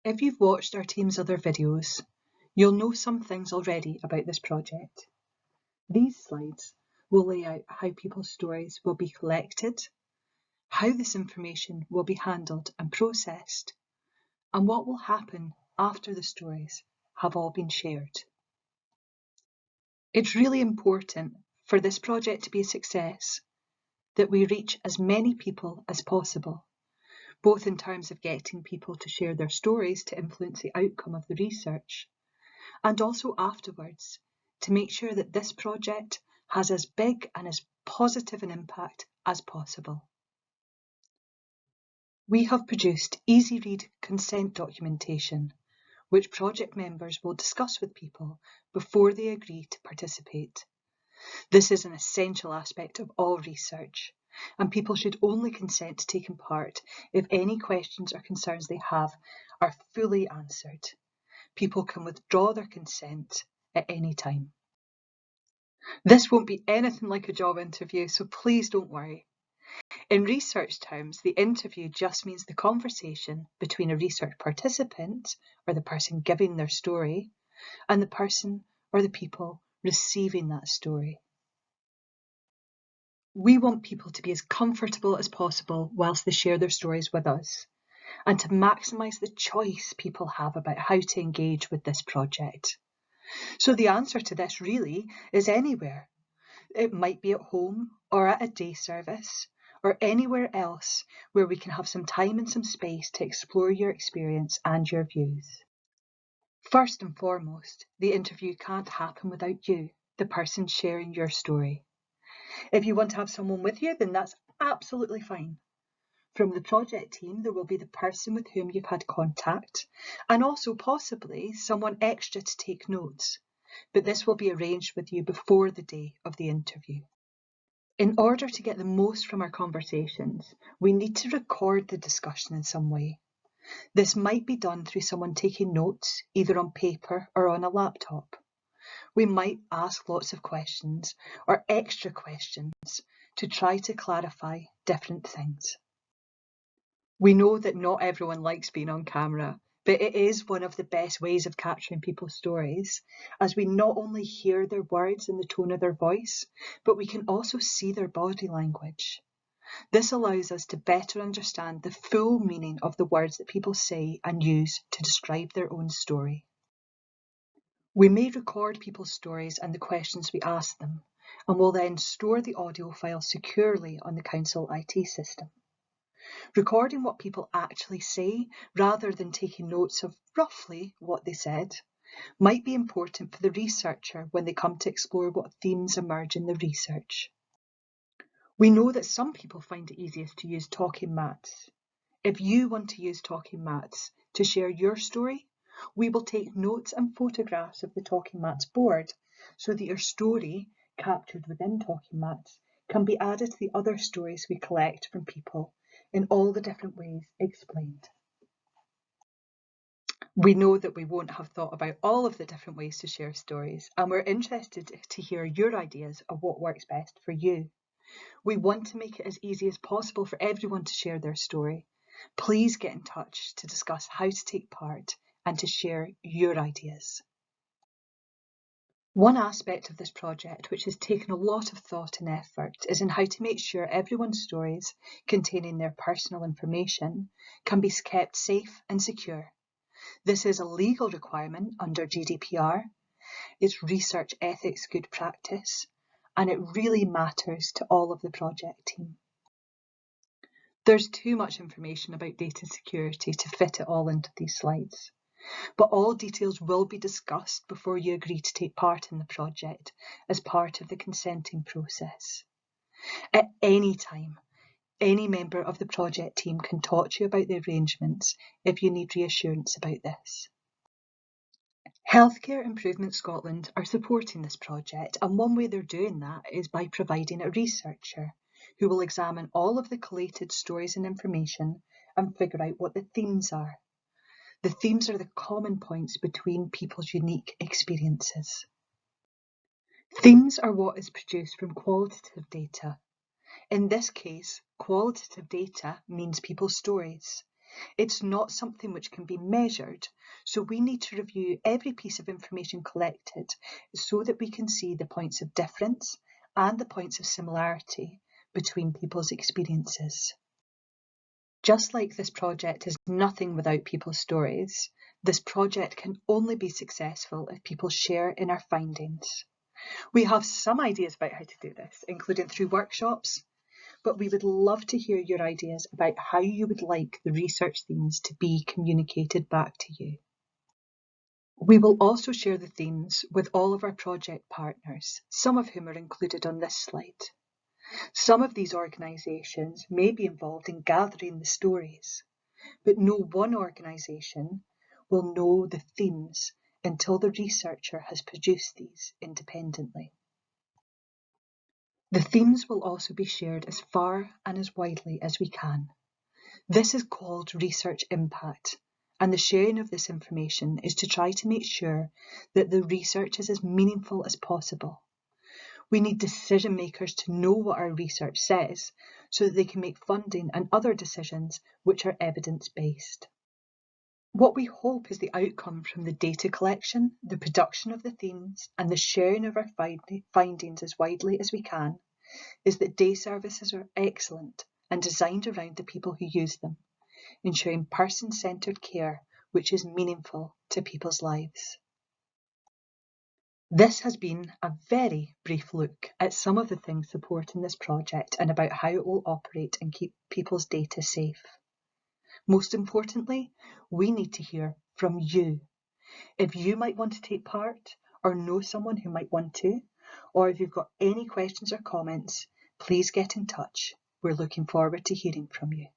If you've watched our team's other videos, you'll know some things already about this project. These slides will lay out how people's stories will be collected, how this information will be handled and processed, and what will happen after the stories have all been shared. It's really important for this project to be a success that we reach as many people as possible, both in terms of getting people to share their stories to influence the outcome of the research, and also afterwards to make sure that this project has as big and as positive an impact as possible. We have produced easy-read consent documentation, which project members will discuss with people before they agree to participate. This is an essential aspect of all research, and people should only consent to taking part if any questions or concerns they have are fully answered. People can withdraw their consent at any time. This won't be anything like a job interview, so please don't worry. In research terms, the interview just means the conversation between a research participant, or the person giving their story, and the person or the people receiving that story. We want people to be as comfortable as possible whilst they share their stories with us, and to maximise the choice people have about how to engage with this project. So the answer to this really is anywhere. It might be at home or at a day service or anywhere else where we can have some time and some space to explore your experience and your views. First and foremost, the interview can't happen without you, the person sharing your story. If you want to have someone with you, then that's absolutely fine. From the project team, there will be the person with whom you've had contact, and also possibly someone extra to take notes, but this will be arranged with you before the day of the interview. In order to get the most from our conversations, we need to record the discussion in some way. This might be done through someone taking notes, either on paper or on a laptop. We might ask lots of questions or extra questions to try to clarify different things. We know that not everyone likes being on camera, but it is one of the best ways of capturing people's stories, as we not only hear their words and the tone of their voice, but we can also see their body language. This allows us to better understand the full meaning of the words that people say and use to describe their own story. We may record people's stories and the questions we ask them, and will then store the audio file securely on the Council IT system. Recording what people actually say, rather than taking notes of roughly what they said, might be important for the researcher when they come to explore what themes emerge in the research. We know that some people find it easiest to use talking mats. If you want to use talking mats to share your story, we will take notes and photographs of the talking mats board so that your story, captured within talking mats, can be added to the other stories we collect from people in all the different ways explained. We know that we won't have thought about all of the different ways to share stories, and we're interested to hear your ideas of what works best for you. We want to make it as easy as possible for everyone to share their story. Please get in touch to discuss how to take part and to share your ideas. One aspect of this project which has taken a lot of thought and effort is in how to make sure everyone's stories containing their personal information can be kept safe and secure. This is a legal requirement under GDPR. It's research ethics good practice, and it really matters to all of the project team. There's too much information about data security to fit it all into these slides, but all details will be discussed before you agree to take part in the project as part of the consenting process. At any time, any member of the project team can talk to you about the arrangements if you need reassurance about this. Healthcare Improvement Scotland are supporting this project, and one way they're doing that is by providing a researcher who will examine all of the collated stories and information and figure out what the themes are. The themes are the common points between people's unique experiences. Themes are what is produced from qualitative data. In this case, qualitative data means people's stories. It's not something which can be measured, so we need to review every piece of information collected so that we can see the points of difference and the points of similarity between people's experiences. Just like this project is nothing without people's stories, this project can only be successful if people share in our findings. We have some ideas about how to do this, including through workshops, but we would love to hear your ideas about how you would like the research themes to be communicated back to you. We will also share the themes with all of our project partners, some of whom are included on this slide. Some of these organisations may be involved in gathering the stories, but no one organisation will know the themes until the researcher has produced these independently. The themes will also be shared as far and as widely as we can. This is called research impact, and the sharing of this information is to try to make sure that the research is as meaningful as possible. We need decision makers to know what our research says so that they can make funding and other decisions which are evidence-based. What we hope is the outcome from the data collection, the production of the themes, and the sharing of our findings as widely as we can is that day services are excellent and designed around the people who use them, ensuring person-centred care which is meaningful to people's lives. This has been a very brief look at some of the things supporting this project and about how it will operate and keep people's data safe. Most importantly, we need to hear from you. If you might want to take part or know someone who might want to, or if you've got any questions or comments, please get in touch. We're looking forward to hearing from you.